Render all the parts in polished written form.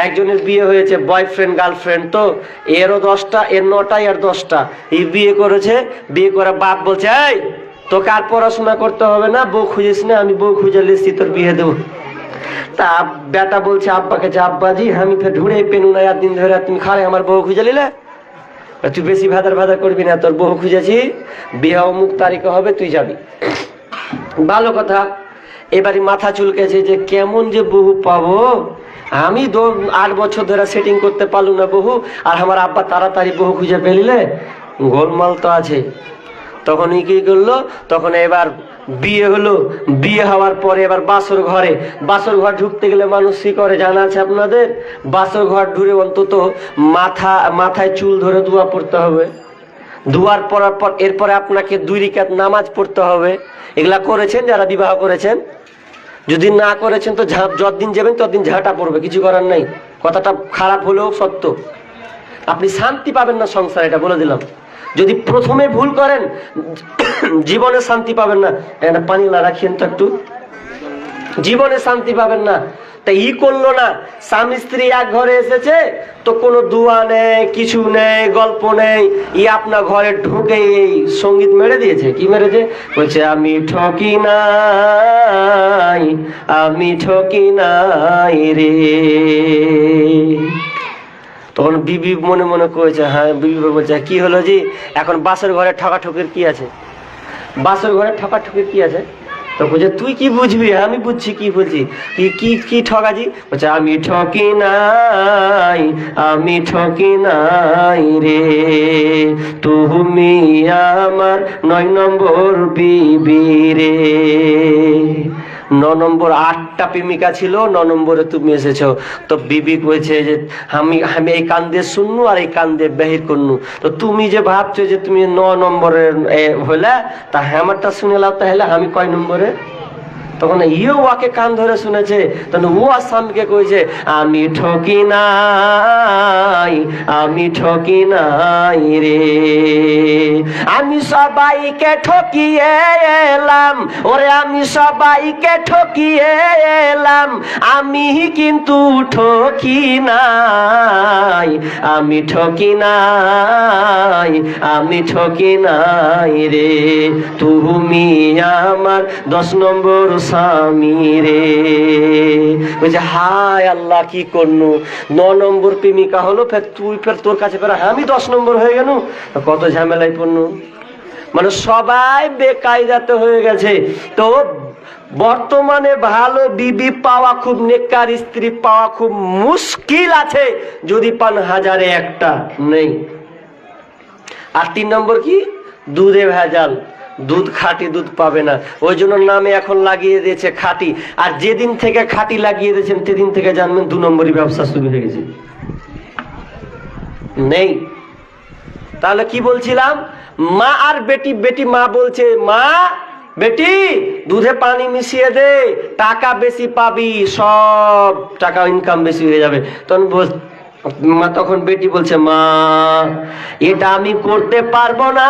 একজনের বিয়ে হয়েছে, বয়ফ্রেন্ড গার্লফ্রেন্ড, তো এরও 10টা, এর 9টা, এর 10টা। এই বিয়ে করেছে, বিয়ে করে বাপ বলছে, এই তোকে আর পড়াশোনা করতে হবে না, বউ খুঁজিস না, আমি বউ খুঁজে লিখছি, তোর বিয়ে দেবো। তা বেটা বলছে আব্বাকে, যে আব্বাজি আমি ফের ঢুড়ে পেনু না দিন ধরে, তুমি খালে আমার বউ খুঁজে নিলে, তুই বেশি ভাদার করবি না, তোর বউ খুঁজেছি, বিয়ে অমুক তারিখে হবে, তুই যাবি। ভালো কথা। এবারে মাথা চুলকেছে যে কেমন যে বহু পাবো, আমি 8 বছর ধরে সেটিং করতে পারলুম না বহু, আর আমার আব্বা তাড়াতাড়ি বহু খুঁজে ফেললে, গোলমাল তো আছে। তখন কি করলো, তখন এবার বিয়ে হলো। বিয়ে হওয়ার পরে এবার বাসর ঘর ঢুকতে গেলে মানুষ কি করে জানা আছে আপনাদের? বাসর ঘর ঢুকে অন্তত মাথায় চুল ধরে দোয়া পড়তে হবে। দুয়ার পড়ার পর এরপরে আপনাকে 2 রাকাত নামাজ পড়তে হবে। এগুলা করেছেন যারা বিবাহ করেছেন? যদি না করেছেন তো যতদিন যাবেন ততদিন ঝাঁটা পড়বে, কিছু করার নাই। কথাটা খারাপ হলেও সত্য। আপনি শান্তি পাবেন না সংসারে, এটা বলে দিলাম। যদি প্রথমে ভুল করেন জীবনে শান্তি পাবেন না। একটা পানি রাখিয়েন তো একটু, জীবনে শান্তি পাবেন না। তা করলো না, স্বামী স্ত্রী এক ঘরে এসেছে তো কোনো দুয়া নেই, কিছু নেই, গল্প নেই, আপনার ঘরে ঢুকে এই সঙ্গীত মেরে দিয়েছে। কি মেরেছে? বলছে আমি ঠকি নাই রে। তখন বিবি মনে মনে করেছে, হ্যাঁ, বিবি বলছে কি হলো জি, এখন বাসের ঘরে ঠকাঠকির কি আছে? বাসের ঘরে ঠকাঠকির কি আছে? তো বলছে তুই কি বুঝবি, আমি বুঝছি কি বলছি। কি ঠকাজি? বলছে আমি ঠকি নাই রে, তুমি আমার 9 নম্বর বিবি রে। 9 নম্বর 8টা প্রেমিকা ছিল, 9 নম্বরে তুমি এসেছো। তো বিবি কইছে যে আমি এই কান দিয়ে শুননু আর এই কান দিয়ে বাহির করনু, তো তুমি যে ভাবছো যে তুমি 9 নম্বরের হইলে, তা আমারটা শুনে লাও, তাহলে আমি কয় নম্বরে? তখন ওকে কান ধরে শুনেছে, তখন ও স্বামীকে কইছে আমি ঠকি নাই রে, আমি সবাইকে ঠকিয়ে এলাম, ওরে আমি সবাইকে ঠকিয়ে এলাম, আমি কিন্তু ঠকি নাই, আমি ঠকি নাই রে, তুমি আমার 10 নম্বর স্বামী রে। বলছে হায় আল্লাহ, কি করনু? 9 নম্বর প্রেমিকা হলো, ফের তোর কাছে আমি 10 নম্বর হয়ে গেল, কত ঝামেলায় পড়নু। মানে সবাই বেকায়দাতে হয়ে গেছে। তো বর্তমানে ভালো বিবি পাওয়া খুব, নেককার স্ত্রী পাওয়া খুব মুশকিল আছে, যদি পান 1000-এ 1টা নেই। আর 3 নম্বর কি? দুধে ভেজাল, দুধ খাঁটি দুধ পাবে না, ওই জন্য নামে এখন লাগিয়ে দিয়েছে খাঁটি। আর যেদিন থেকে খাঁটি লাগিয়ে দিয়েছেন সেদিন থেকে জানবেন 2 নম্বরই ব্যবসা শুরু হয়ে গেছে। নেই। তাহলে কি বলছিলাম? মা আর বেটি মা বলছে, মা বেটি দুধে পানি মিশিয়ে দে, টাকা বেশি পাবি, সব টাকা ইনকাম বেশি হয়ে যাবে। তখন বেটি বলছে, মা এটা আমি করতে পারবো না,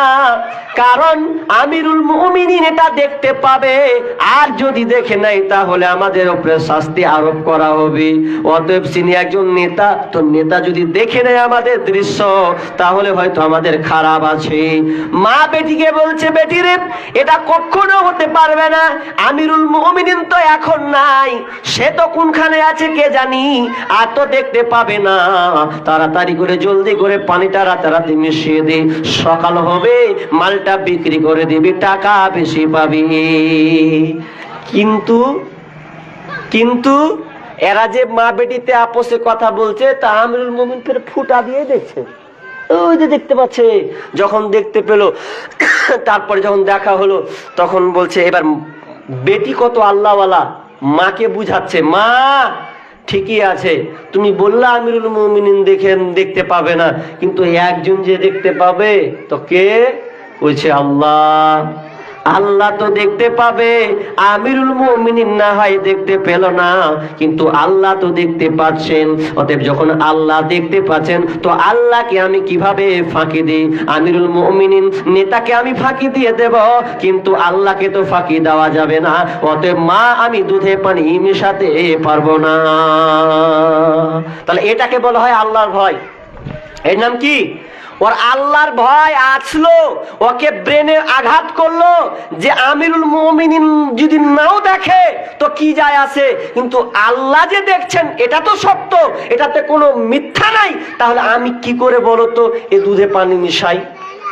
কারণ আমিরুল মুমিনিন এটা দেখতে পাবে, আর যদি দেখে নাই তাহলে আমাদের উপরে শাস্তি আরোপ করা হবে। অতএব তিনি একজন নেতা, তো নেতা যদি দেখে নেয় আমাদের দৃশ্য, তাহলে হয়তো আমাদের খারাপ আছে। মা বেটিকে বলছে, বেটি রে এটা কখনো হতে পারবে না, আমিরুল মুমিনিন তো এখন নাই, সে তো কোনখানে আছে কে জানি, আর তো দেখতে পাবে না, তাড়াতাড়ি করে জলদি করে পানিটা রাতারাতি মিশিয়ে দে, সকাল হবে মালটা বিক্রি করে দিবি, টাকা বেশি পাবি। কিন্তু এরা যে মা বেটিতে আপোষে কথা বলছে, তা আমিরুল মুমিন ফের ফুটা দিয়ে দেখছে, ওই যে দেখতে পাচ্ছে। যখন দেখতে পেল, তারপরে যখন দেখা হলো, তখন বলছে, এবার বেটি কত আল্লাহওয়ালা, মাকে বুঝাচ্ছে, মা ঠিকই আছে, তুমি বললা আমিরুল মুমিনিন দেখতে পাবে না, কিন্তু একজন যে দেখতে পাবে, তো কে? বলছে আল্লাহ। আল্লাহ তো দেখতে পাবে, আমিরুল মুমিনিন না হয় দেখতে পেল না, কিন্তু আল্লাহ তো দেখতে পাচ্ছেন। অতএব যখন আল্লাহ দেখতে পাচ্ছেন, তো আল্লাহকে আমি কিভাবে ফাঁকি দিই? আমিরুল মুমিনিন নেতাকে আমি ফাঁকি দিয়ে দেব, কিন্তু আল্লাহকে তো ফাঁকি দেওয়া যাবে না। অতএব মা, আমি দুধে পানি মেশাতে পারবো না। তাহলে এটাকে বলা হয় আল্লাহর ভয়। এর নাম কি? ওর আল্লাহর ভয় আসলো, ওকে ব্রেনে আঘাত করলো যে আমিরুল মুমিনিন যদি নাও দেখে তো কি যায় আসে, কিন্তু আল্লাহ যে দেখছেন এটা তো সত্য, এটাতে কোনো মিথ্যা নাই। তাহলে আমি কি করে বলো তো এ দুধে পানি মিশাই?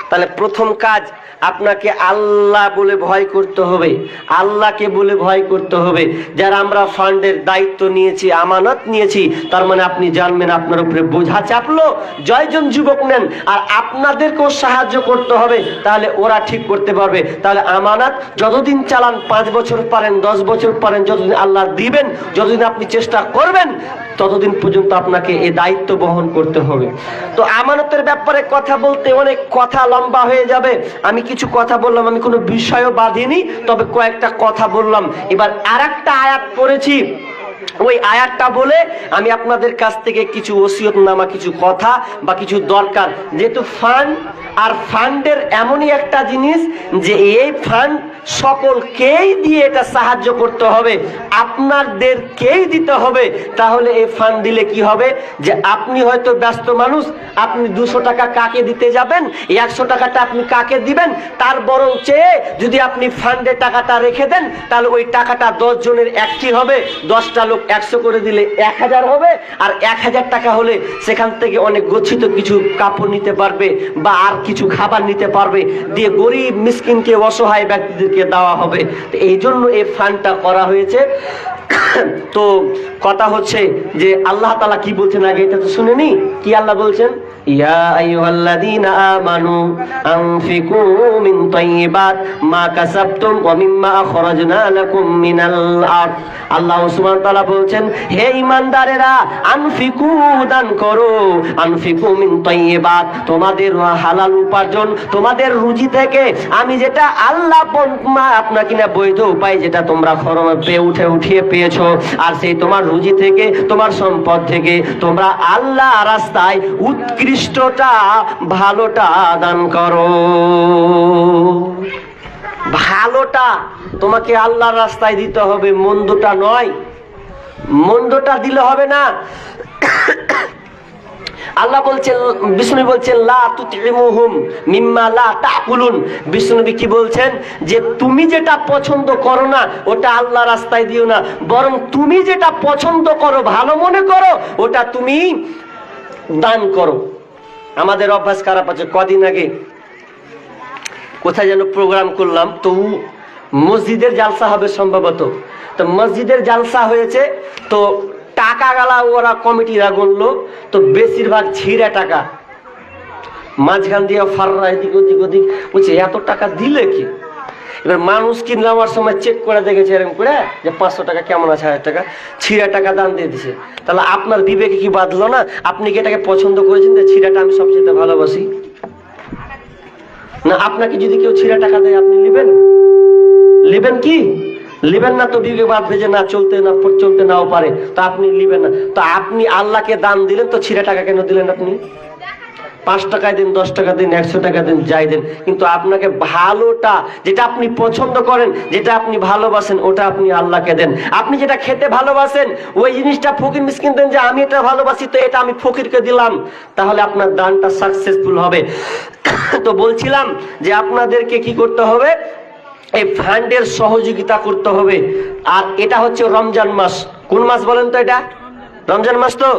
তাহলে প্রথম কাজ, আপনাকে আল্লাহ বলে ভয় করতে হবে, আল্লাহকে বলে ভয় করতে হবে। যারা আমরা ফান্ডের দায়িত্ব নিয়েছি, আমানত নিয়েছি, তার মানে আপনি জানবেন আপনার উপরে বোঝা চাপলো, জয়জন যুবক নেন, আর আপনাদেরকেও সাহায্য করতে হবে, তাহলে ওরা ঠিক করতে পারবে। তাহলে আমানত যতদিন চালান, 5 বছর পারেন, 10 বছর পারেন, যতদিন আল্লাহ দিবেন, যতদিন আপনি চেষ্টা করবেন, ততদিন পর্যন্ত আপনাকে এই দায়িত্ব বহন করতে হবে। তো আমানতের ব্যাপারে কথা বলতে অনেক কথা লম্বা হয়ে যাবে, আমি কিছু কথা বললাম, আমি কোনো বিষয়ও বাঁধিনি, তবে কয়েকটা কথা বললাম। এবার আরেকটা আয়াত পড়েছি, ওই আয়াতটা বলে আমি আপনাদের কাছ থেকে কিছু ওসিয়তনামা, কিছু কথা বা কিছু দরকার, যেহেতু ফান্ড আর ফান্ডের এমনই একটা জিনিস যে এই ফান্ড সকলকেই দিয়ে এটা সাহায্য করতে হবে, আপনাদেরকেই দিতে হবে। তাহলে এই ফান্ড দিলে কি হবে, যে আপনি হয়তো ব্যস্ত মানুষ, আপনি 200 টাকা কাকে দিতে যাবেন, 100 টাকাটা আপনি কাকে দিবেন, তার বরং চেয়ে যদি আপনি ফান্ডে টাকাটা রেখে দেন, তাহলে ওই টাকাটা 10 জনের একটি হবে, 10টা লোক 100 করে দিলে 1000 হবে, আর 1000 টাকা হলে সেখান থেকে অনেক গচ্ছিত কিছু কাপড় নিতে পারবে বা আর কিছু খাবার নিতে পারবে, দিয়ে গরিব মিসকিনকে, অসহায় ব্যক্তিদেরকে দেওয়া হবে। তো এই জন্য এই ফান্ডটা করা হয়েছে। তো কথা হচ্ছে যে আল্লাহ তাআলা কি বলছেন আগে এটা তো শুনেনি। কি আল্লাহ বলছেন? ইয়া আইয়ুহাল্লাযীনা আমানু আনফিকু মিন তাইয়্যিবাত মা কাসাবতুম ওয়া মিম্মা আখরাজনা লাকুম মিনাল আরদ। আল্লাহ সুবহানাহু ওয়া তাআলা বলছেন, হে ঈমানদারেরা, আনফিকু, দান করো, আনফিকু মিন তাইয়্যিবাত, তোমাদের হালাল উপার্জন, তোমাদের রুজি থেকে আমি যেটা আল্লাহ আপনাকে না বৈধ উপায় যেটা তোমরা উঠিয়ে পেয়েছো, আর সেই তোমার রুজি থেকে, তোমার সম্পদ থেকে তোমরা আল্লাহ রাস্তায় উৎকৃষ্টটা, ভালোটা দান করো। ভালোটা তোমাকে আল্লাহর রাস্তায় দিতে হবে, মন্দটা নয়, মন্দটা দিলে হবে না। আল্লাহ বলছেন, বিষ্ণু বলছেন, লা তুতিমুহুম মিম্মা লা তাকুলুন। বিষ্ণু কি বলছেন, যে তুমি যেটা পছন্দ করো না ওটা আল্লাহ রাস্তায় দিও না, বরং তুমি যেটা পছন্দ করো, ভালো মনে করো, ওটা তুমি দান করো। আমাদের অভ্যাস খারাপ আছে। কদিন আগে কোথায় যেন প্রোগ্রাম করলাম, তো মসজিদের জালসা হবে সম্ভবত, তো মসজিদের জালসা হয়েছে, তো টাকা গালা ওরা কমিটিরা গুনলো, তো বেশিরভাগ ছিঁড়া টাকা, মাঝখান দিয়ে ফাররা এদিক ওদিক ওদিক, বলছে এত টাকা দিলে কি? এবার মানুষ কিনলামার সময় চেক করে দেখেছে এরকম করে যে 500 টাকা কেমন আছে, 1000 টাকা, ছিঁড়া টাকা দান দিয়ে দিছে। তাহলে আপনার বিবেকে কি বাঁধলো না? আপনি কি এটাকে পছন্দ করেছেন যে ছিঁড়াটা আমি সবচেয়ে ভালোবাসি? না, আপনাকে যদি কেউ ছিঁড়া টাকা দেয় আপনি লিবেন কি? লিবেন না। তো বিবেক বাঁধবে যে না, চলতে নাও পারে, তো আপনি লিবেন না। তো আপনি আল্লাহকে দান দিলেন, তো ছিঁড়া টাকা কেন দিলেন? আপনি 5 টাকায় দিন, 10 টাকা দিন, 100 টাকা দিন, যাই দেন, কিন্তু আপনাকে ভালোটা, যেটা আপনি পছন্দ করেন, যেটা আপনি ভালোবাসেন, ওটা আপনি আল্লাহকে দেন। আপনি যেটা খেতে ভালোবাসেন ওই জিনিসটা ফকির মিসকিন দেন, যে আমি এটা ভালোবাসি তো এটা আমি ফকিরকে দিলাম, তাহলে আপনার দানটা সাকসেসফুল হবে। তো বলছিলাম যে আপনাদেরকে কি করতে হবে, এই ফান্ডের সহযোগিতা করতে হবে। আর এটা হচ্ছে রমজান মাস। কোন মাস বলেন তো? এটা রমজান মাস, তো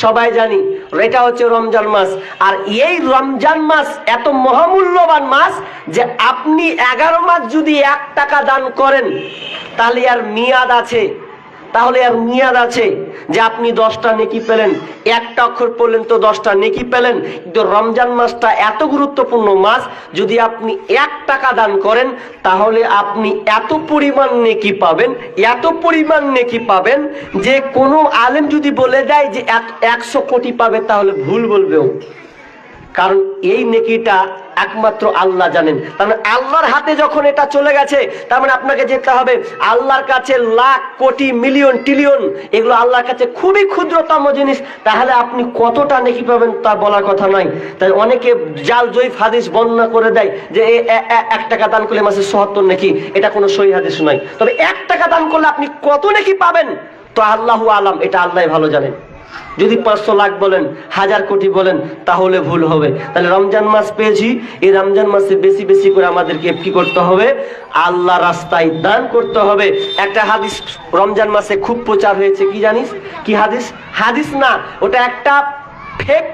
সবাই জানি এটা হচ্ছে রমজান মাস। আর এই রমজান মাস এত মহামূল্যবান মাস যে আপনি 11 মাস যদি 1 টাকা দান করেন, তাহলে আর মেয়াদ আছে, যে আপনি 10টা নেকি পেলেন, একটা অক্ষর পড়লেন তো 10টা নেকি পেলেন। কিন্তু রমজান মাসটা এত গুরুত্বপূর্ণ মাস, যদি আপনি 1 টাকা দান করেন, তাহলে আপনি এত পরিমাণ নেকি পাবেন যে কোনো আলেম যদি বলে দেয় যে 100 কোটি পাবে, তাহলে ভুল বলবেও। কারণ এই নেকিটা একমাত্র আল্লাহ জানেন। তার মানে আল্লাহর হাতে যখন এটা চলে গেছে, তার মানে আপনাকে যেতে হবে আল্লাহর কাছে লাখ কোটি মিলিয়ন ট্রিলিয়ন, এগুলো আল্লাহর কাছে খুবই ক্ষুদ্রতম জিনিস। তাহলে আপনি কতটা নেকি পাবেন তা বলার কথা নয়। তাই অনেকে জাল জয়ীফ হাদিস বর্ণনা করে দেয় যে 1 টাকা দান করলে মাসে ৭০ নেকি, এটা কোনো সহিহ হাদিস নয়। তবে 1 টাকা দান করলে আপনি কত নেকি পাবেন তো আল্লাহু আলাম, এটা আল্লাহ ভালো জানেন। যদি 500 লাখ বলেন, 1000 কোটি বলেন, তাহলে ভুল হবে। তাহলে রমজান মাস পেয়েছি, এই রমজান মাসে বেশি বেশি করে আমাদেরকে কি করতে হবে? আল্লাহ রাস্তায় দান করতে হবে। একটা হাদিস রমজান মাসে খুব প্রচার হয়েছে, কি জানিস? কি হাদিস? হাদিস না, ওটা একটা ফেক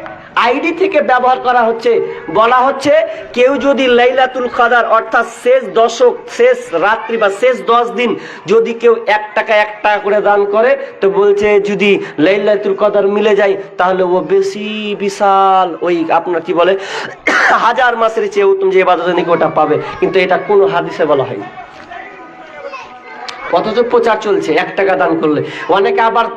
আইডি থেকে ব্যবহার করা হচ্ছে। বলা হচ্ছে কেউ যদি লাইলাতুল কদর অর্থাৎ শেষ দশক, শেষ রাত্রি বা শেষ 10 দিন যদি কেউ 1 টাকা করে দান করে, তো বলছে যদি লাইলাতুল কদর মিলে যায় তাহলে ও বেশি বিশাল ওই আপনার কি বলে 1000 মাসের চেয়ে উত্তম যে ইবাদত নাকি ওটা পাবে। কিন্তু এটা কোনো হাদিসে বলা হয়নি, অথচ প্রচার চলছে 1 টাকা দান করলে। অনেকে আবার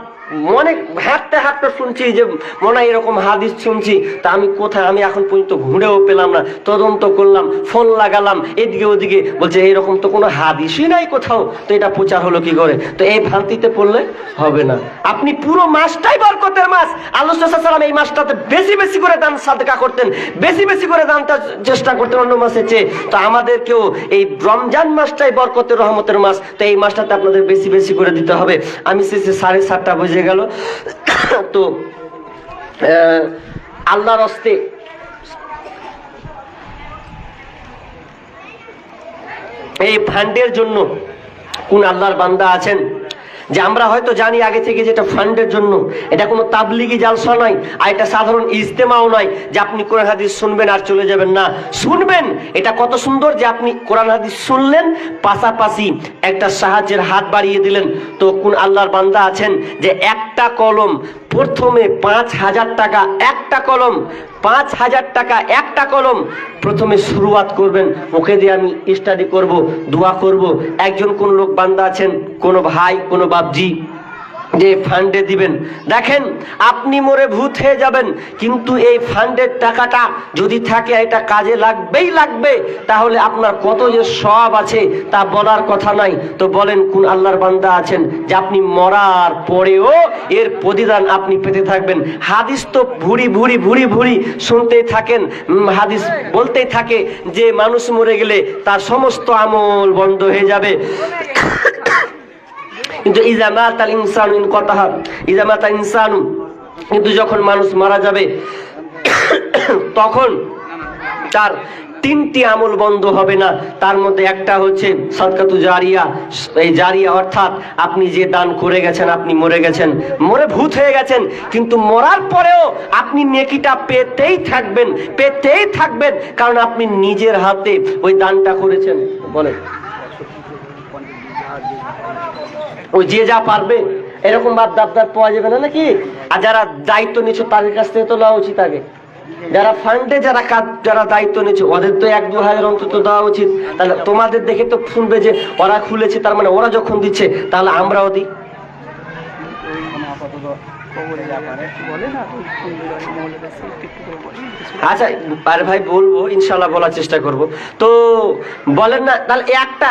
মনে হাঁটতে হাঁটতে শুনছি যে মনে হয় এরকম হাদিস শুনছি, তা আমি কোথায়, আমি এখন পর্যন্ত ঘুরেও পেলাম না। তদন্ত করলাম, ফোন লাগালাম এদিকে ওদিকে, বলছে এইরকম তো কোনো হাদিসই নাই কোথাও, তো এটা প্রচার হলো কি করে? তো এই ভ্রান্তিতে পড়লে হবে না। আপনি পুরো মাসটাই বরকতের মাস। আল্লাহ সাল্লাল্লাহু এই মাসটাতে বেশি বেশি করে দান সাদকা করতেন, বেশি বেশি করে দানটা চেষ্টা করতেন অন্য মাসের চেয়ে। তো আমাদেরকেও এই রমজান মাসটাই বরকতের রহমতের মাস, তো এই মাসটাতে আপনাদের বেশি বেশি করে দিতে হবে। আমি শেষে 7:30 বাজে গেল। তো আল্লাহর হস্তে এই ফান্ডের জন্য কোন আল্লাহর বান্দা আছেন যে আমরা হয়তো জানি আগে থেকে যেটা ফান্ডের জন্য, এটা কোনো তাবলিগি জালসা নয়, আর এটা সাধারণ ইজতেমাও নয় যে আপনি কোরআন হাদিস শুনবেন আর চলে যাবেন। না, শুনবেন। এটা কত সুন্দর যে আপনি কোরআন হাদিস শুনলেন, পাশাপাশি একটা সাহায্যের হাত বাড়িয়ে দিলেন। তো কোন আল্লাহর বান্দা আছেন যে একটা কলম প্রথমে 5000 টাকা, একটা কলম 5000 টাকা, একটা কলম প্রথমে শুরুয়াত করবেন, ওকে দিয়ে আমি স্টাডি করব, দোয়া করব। একজন কোন লোক বান্দা আছেন, কোন ভাই, কোন বাপজি যে ফান্ডে দিবেন, দেখেন আপনি মরে ভূত হয়ে যাবেন, কিন্তু এই ফান্ডের টাকাটা যদি থাকে এটা কাজে লাগবেই লাগবে। তাহলে আপনার কত যে সওয়াব আছে তা বলার কথা নাই। তো বলেন কোন আল্লাহর বান্দা আছেন যে আপনি মরার পরেও এর প্রতিদান আপনি পেতে থাকবেন? হাদিস তো ভুরি ভুরি ভুরি ভুরি শুনতেই থাকেন, হাদিস বলতেই থাকে যে মানুষ মরে গেলে তার সমস্ত আমল বন্ধ হয়ে যাবে। কিন্তু ইজামাতাল ইনসানু ইনকাতাহা, ইজামাতাল ইনসানু, কিন্তু যখন মানুষ মারা যাবে তখন তার 3টি আমল বন্ধ হবে না। তার মধ্যে একটা হচ্ছে সাদকাতু জারিয়া। এই জারিয়া অর্থাৎ আপনি যে দান করে গেছেন, আপনি মরে গেছেন, মরে ভূত হয়ে গেছেন, কিন্তু মরার পরেও আপনি নেকিটা পেতেই থাকবেন, পেতেই থাকবেন, কারণ আপনি নিজের হাতে ওই দানটা করেছেন। বলেন ওই যে যা পারবে এরকম বাদ দাবদার পাওয়া যাবে না নাকি? আর যারা দায়িত্ব নিচ্ছ তাদের কাছ থেকে তো নেওয়া উচিত আগে। যারা ফান্ডে যারা কাজ, যারা দায়িত্ব নিচ্ছে ওদের তো 1-2 হাজার অন্তত দেওয়া উচিত। তাহলে তোমাদের দেখে তো শুনবে যে ওরা খুলেছে, তার মানে ওরা যখন দিচ্ছে তাহলে আমরাও দিই। আচ্ছা আরে ভাই বলবো, ইনশাল্লাহ বলার চেষ্টা করব। তো বলেন না, তাহলে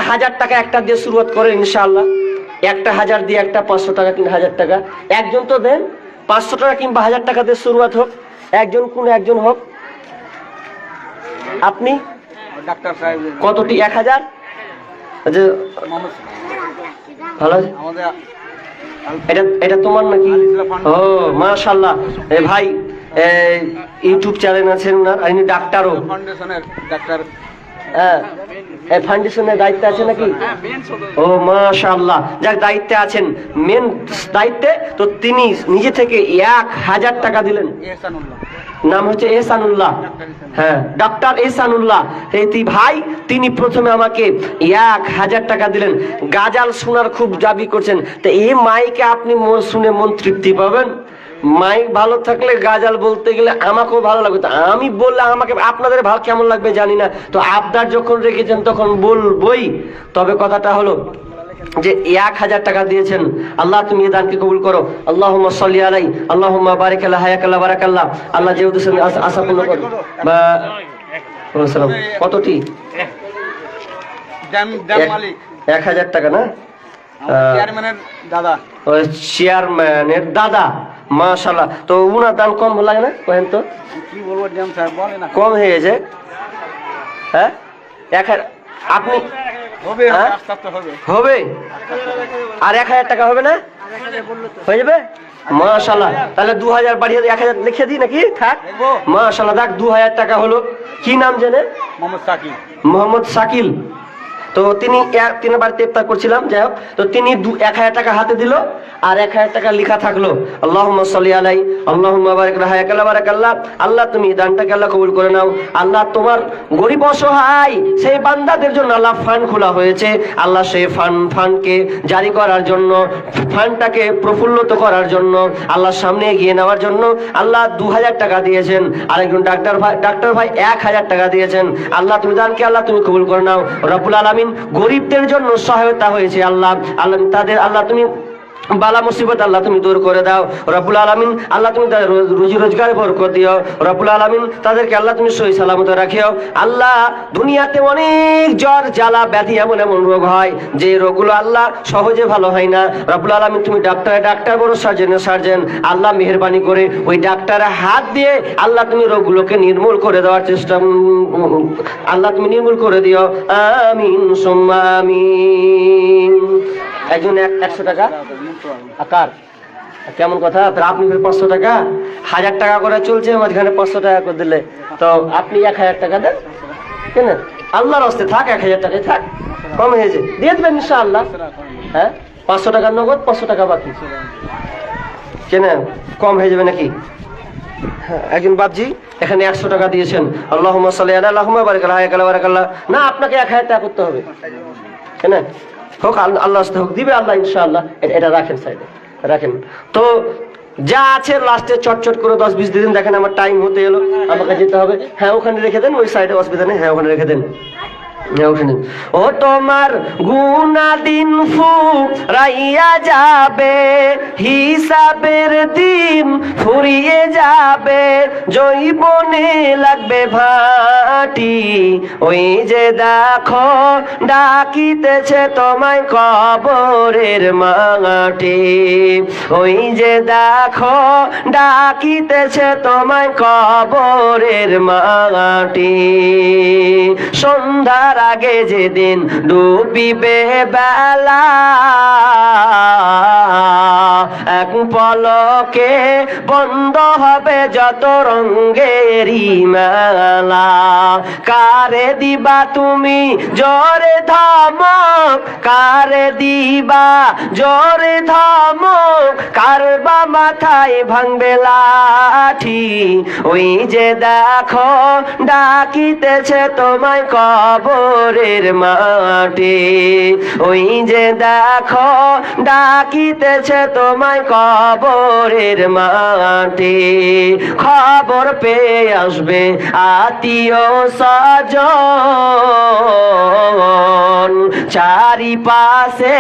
1000 টাকা একটা দিয়ে শুরুয়াত করেন ইনশাআল্লাহ। 1000 দিয়ে একটা 500 টাকা কিংবা 1000 টাকা একজন তো দেন, 500 টাকা কিংবা 1000 টাকা দিয়ে শুরুয়াত হোক, একজন কোন একজন হোক। আপনি ডাক্তার সাহেব কতটি? 1000। আচ্ছা ভালো, এটা এটা তোমার নাকি? ও মাশাআল্লাহ। ভাই ইউটিউব চ্যানেল আছে ওনার, ইনি ডাক্তারও, ফাউন্ডেশনের ডাক্তার। হ্যাঁ, এই ফাউন্ডেশনের দায়িত্বে আছে নাকি? ও মাশাআল্লাহ, যার দায়িত্বে আছেন, মেন দায়িত্বে, তো তিনি নিজে থেকে 1000 টাকা দিলেন। নাম হচ্ছে এহসানুল্লাহ। হ্যাঁ, ডক্টর এহসানুল্লাহ। এই ভাই তিনি প্রথমে আমাকে 1000 টাকা দিলেন। গাজাল শোনার খুব দাবি করছেন, তো এই মাইকে আপনি শুনে মন তৃপ্তি পাবেন। মাইক ভালো থাকলে গাজাল বলতে গেলে আমাকেও ভালো লাগবে, আমি বললে আমাকে আপনাদের ভালো কেমন লাগবে জানি না। তো আবদার যখন রেখেছেন তখন বলবই। তবে কথাটা হলো যে 1000 টাকা দিয়েছেন, আল্লাহ তুমি এই দানকে কবুল করো। আল্লাহুম্মা সাল্লি আলাই, আল্লাহুম্মা বারিক আলা হায়াকাল্লাহ বারাকাল্লাহ। আল্লাহ যে উদ্দেশ্যে আশা পূর্ণ করো। সালাম। কতটি? 1000 টাকা না? চেয়ারম্যানের দাদা। চেয়ারম্যানের দাদা, মাশাআল্লাহ। তো উনার দাম কম লাগে না? কহেন তো কি বলবো জাম স্যার, বলে না কম হয়ে গেছে। হ্যাঁ, আপনি হবে, হ্যাঁ? আস্তে আস্তে হবে। হবে আর 1000 টাকা হবে না? হয়ে যাবে মাশাআল্লাহ। তাহলে 2000 বাড়িয়ে 1000 লিখে দিই নাকি? থাক মাশাআল্লাহ। দেখ 2000 টাকা হলো। কি নাম জানেন? মোহাম্মদ সাকিব। মোহাম্মদ শাকিল। তো তিনি বাড়িতে ইফতার করছিলাম, যাই হোক। তো তিনি 1000 টাকা হাতে দিল আর 1000 টাকা লেখা থাকলো আল্লাহুম্মা সাল্লি আলাই আল্লাহুম্মা বারিক রাহায়াকাল্লাহ বারাকাল্লাহ। আল্লাহ তুমি দানটাকে আল্লাহ কবুল করে নাও। আল্লাহ তোমার গরিব অসহায় সেই বান্দাদের জন্য আল্লাহ ফান্ড খোলা হয়েছে। আল্লাহ সেই ফান্ডকে জারি করার জন্য, ফান্ডটাকে প্রফুল্লিত করার জন্য, আল্লাহর সামনে এগিয়ে নেওয়ার জন্য আল্লাহ 2000 টাকা দিয়েছেন। আরেকজন ডাক্তার ভাই 1000 টাকা দিয়েছেন। আল্লাহ তুমি দানকে আল্লাহ তুমি কবুল করে নাও। রব্বুল আলামিন গরিবদের জন্য সহায়তা হয়েছে। আল্লাহ আল্লাহ তুমি বালা মুসিবত আল্লাহ তুমি দূর করে দাও। রব্বুল আলামিন আল্লাহ তুমি তাদের রুজি রোজগারে বরকত দিও। রব্বুল আলামিন তাদেরকে আল্লাহ তুমি সহি সালামত রাখিও। আল্লাহ দুনিয়াতে অনেক জ্বর জ্বালা ব্যাধি এমন রোগ হয় যে রোগগুলো আল্লাহ সহজে ভালো হয় না। রব্বুল আলামিন তুমি ডাক্তার বড় সার্জেন আল্লাহ মেহেরবানি করে ওই ডাক্তারের হাত দিয়ে আল্লাহ তুমি রোগগুলোকে নির্মূল করে দেওয়ার চেষ্টা, আল্লাহ তুমি নির্মূল করে দিও। আমিন সুম্মা আমিন। একজন 100 টাকা আকার কেমন কথা? আপনি 500 টাকা, 1000 টাকা করে চলছে, মাঝখানে 500 টাকা করে দিলে তো আপনি 1000 টাকা দেন কেন? আল্লাহর রাস্তে থাক, 1000 টাকায় থাক, কম হয়েছে দিয়ে দেবেন ইনশাআল্লাহ। হ্যাঁ, 500 টাকা নগদ, 500 টাকা বাকি, কেন কম হয়ে যাবে নাকি? হ্যাঁ, একজন বাপজি এখানে 100 টাকা দিয়েছেন। আল্লাহুম্মা সাল্লি আলা আল্লাহুম্মা বারিক আলা বারাকাল্লাহ। না, আপনাকে 1000 টাকা করতে হবে, কেন হোক আল্লাহ হোক দিবে আল্লাহ ইনশাআল্লাহ। এটা রাখেন, সাইডে রাখেন। তো যা আছে লাস্টে চটচট করে 10-20 দিন। দেখেন আমার টাইম হতে এলো, আমাকে যেতে হবে। হ্যাঁ, ওখানে রেখে দেন, ওই সাইডে অসুবিধা নেই। হ্যাঁ, ওখানে রেখে দেন। ও তোমার গুনাহ দিন ফুরাইয়া যাবে, হিসাবের দিন ফুরিয়ে যাবে, জৈবনে লাগবে ভাটি। ওই যে দেখো ডাকিতেছে তোমায় কবরের মাটি। ওই যে দেখো ডাকিতেছে তোমায় কবরের মাটি। সন্ধ্যার আগে যেদিন ডুবিবে বেলা, এক পলকে বন্ধ হবে যত রঙেরই মেলা। কারে দিবা তুমি জোরে ধমক, কারে দিবা জোরে ধমক, কারবা মাথায় ভাঙবে লাঠি। ওই যে দেখো ডাকিতেছে তোমায় কবরের মাটি। ওই যে দেখো ডাকিতেছে তোমায় কবরের মাটি। খবর পেয়ে আসবে আত্মীয় স্বজন, চারিপাশে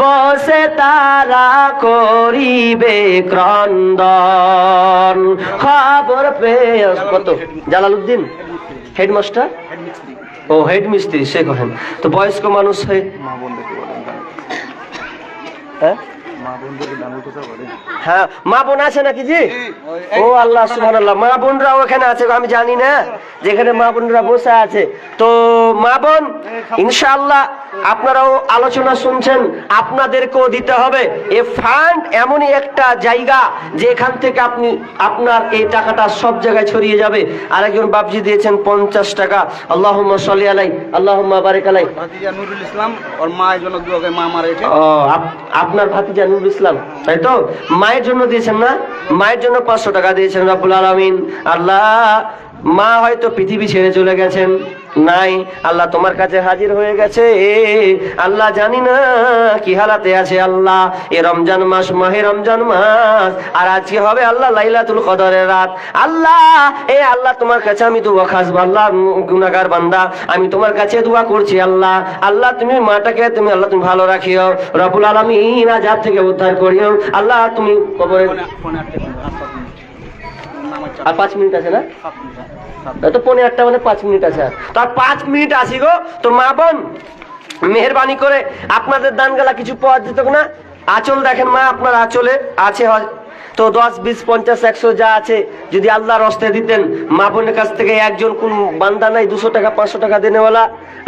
বসে তারা করিবে ক্রন্দন। খবর পেয়ে কত জালালউদ্দিন হেডমাস্টার, ও হেড মিস্ত্রি, সে কহেন তো বয়স্ক মানুষ হয়ে হ্যাঁ, মা বোন আছে নাকি জি? ও আল্লাহ সুবহানাল্লাহ, মা বোনরাও এখানে আছে, আমি জানি না যেখানে মা বোনরা বসে আছে। তো মা বোন ইনশাআল্লাহ আপনারাও আলোচনা শুনছেন, আপনাদেরকেও দিতে হবে। এ ফান্ড এমনই একটা জায়গা যেখান থেকে আপনি আপনার এই টাকাটা সব জায়গায় ছড়িয়ে যাবে। আরেকজন বাপজি দিয়েছেন 50 টাকা। আল্লাহুম্মা সাল্লি আলাই আল্লাহুম্মা বারিক আলাই। ভাতিজা নুরুল ইসলাম ওর মায়ের জন্য দোয়া করে, মা মারা গেছে। ও আপনার ভাতিজা নুরুল ইসলাম, তাই তো? মায়ের জন্য দিয়েছেন না? মায়ের জন্য 500 টাকা দিয়েছেন। রব্বুল আলামিন আল্লাহ, মা হয়তো পৃথিবী ছেড়ে চলে গেছেন, নাই আল্লাহ তোমার কাছে হাজির হয়ে গেছে। আল্লাহ জানি না কি হালাতে আছে আল্লাহ। এ রমজান মাস, মাহে রমজান মাস, আর আজকে হবে আল্লাহ লাইলাতুল কদরের রাত। আল্লাহ আল্লাহ তোমার কাছে আমি দোয়া খাসবো। আল্লাহ গুনাহগার বান্দা, আমি তোমার কাছে দোয়া করছি আল্লাহ। আল্লাহ তুমি মাটাকে তুমি আল্লাহ তুমি ভালো রাখিও। রব্বুল আলামিন আযাব থেকে উদ্ধার করিও আল্লাহ। তুমি কবরে আর 5 মিনিট আছে না? তো 8:15 মানে 5 মিনিট আছে, তার 5 মিনিট আসি গো। তো মা বোন মেহেরবানি করে আপনাদের দান গেলা কিছু পাওয়া যেত না। আঁচল দেখেন মা, আপনার আঁচলে আছে তো 10, 20, 50, 100 যা আছে যদি আল্লাহর হস্তে দিতেন। মা বোনের কাছ থেকে একজন কোন বান্দা নাই 200 টাকা 500 টাকা দেনেওয়ালা?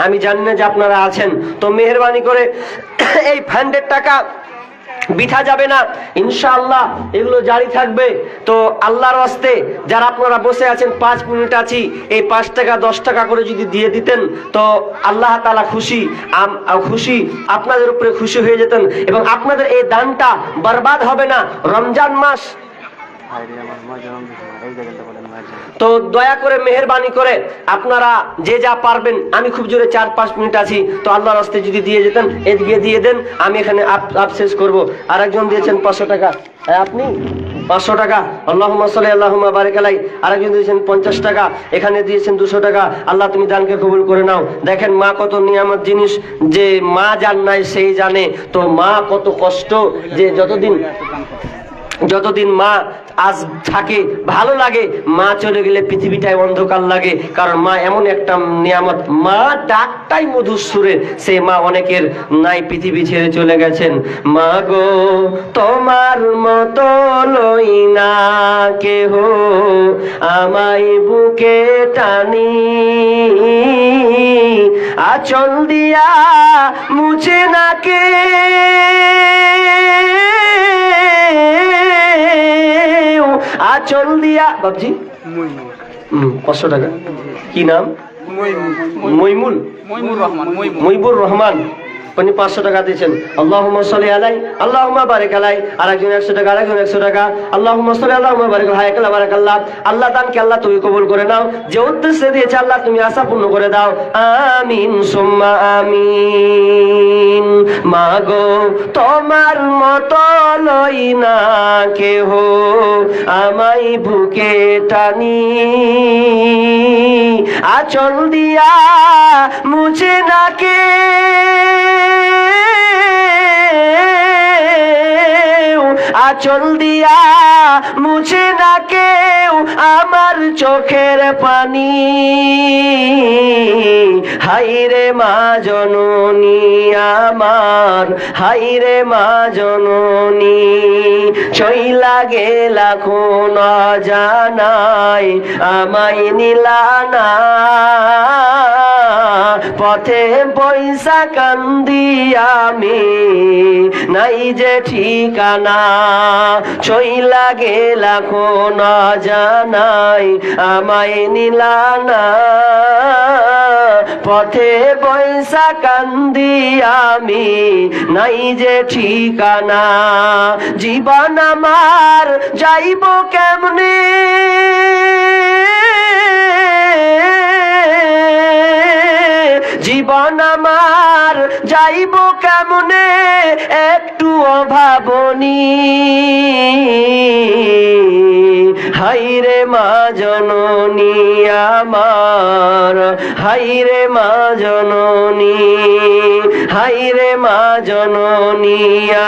আমি জানি না যে আপনারা আছেন। তো মেহেরবানি করে এই ফান্ডের টাকা বিঠা যাবে না ইনশাআল্লাহ, এগুলো জারি থাকবে। তো আল্লাহর হস্তে যারা আপনারা বসে আছেন 5 মিনিট আছি, এই 5 টাকা 10 টাকা করে যদি দিয়ে দিতেন তো আল্লাহ তাআলা খুশি, খুশি আপনাদের উপরে খুশি হয়ে যেতেন এবং আপনাদের এই দানটা বরবাদ হবে না। রমজান মাস, তো দয়া করে মেহেরবানি করে আপনারা যে যা পারবেন, আমি খুব জোরে 4-5 মিনিট আছি, তো আল্লাহর রাস্তায় যদি দিয়ে যেতেন, এদিকে দিয়ে দেন, আমি এখানে শেষ করব। আরেকজন দিয়েছেন 500 টাকা, আপনি 500 টাকা, আল্লাহুম্মা সাল্লি আল্লাহুম্মা বারিক আলাই। আরেকজন দিয়েছেন 50 টাকা, এখানে দিয়েছেন 200 টাকা। আল্লাহ তুমি দানকে কবুল করে নাও। দেখেন মা কত নিয়ামত জিনিস, যে মা জান নাই সেই জানে। তো মা কত কষ্ট, যে যতদিন মা আজ থাকে ভালো লাগে, মা চলে গেলে পৃথিবীটাই অন্ধকার লাগে। কারণ মা এমন একটা নিয়ামত, মা ডাকটাই মধুর সুরের। সে মা অনেকের নাই, পৃথিবী ছেড়ে চলে গেছেন। মা গো তোমার মতো লই না কেহ, আমায় বুকে টানি, আঁচল দিয়া মুছে না কে, আঁচল দিয়া। বাবজি 500 টাকা। কি নাম? মইমুল, মইবুর রহমান, উনি 500 টাকা দিয়েছেন। আল্লাহুম্মা সাল্লি আলাই আল্লাহুম্মা বারিক আলাই। আরেকজন 100 টাকা, আরেকজন 100 টাকা। আল্লাহুম্মা সাল্লি আল্লাহুম্মা বারিক আলাই, বারাকাল্লাহ। আল্লাহ দানকে আল্লাহ তুমি কবুল করে নাও, যে উদ্দেশ্যে দিয়েছে আল্লাহ তুমি আশা পূর্ণ করে দাও। আমিন সুম্মা আমিন। মাগো তোমার মতো লই না কেহ, আমায় বুকে টানি, আঁচল দিয়া মুছে না কে, আঁচল দিয়া মুছে না কেউ আমার চোখের পানি। হাইরে মা জননী আমার, হাইরে মা জননী, চইলা গেলা কোন জানাই, আমায় নিলানা, পথে পয়সা কান্দি আমি, নাই যে ঠিকানা, চইলা গেলা কোন জানাই, আমায় নিলানা, পথে পয়সা কান্দি আমি, নাই যে ঠিকানা। জীবন আমার যাইব কেমনে, জীবন আমার যাইব কেমনে, একটু অভাবনী। হাইরে মা জননী আমার, হাইরে মা জননী, হাইরে মা জননী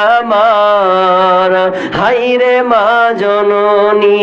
আমার, হাইরে মা জননী।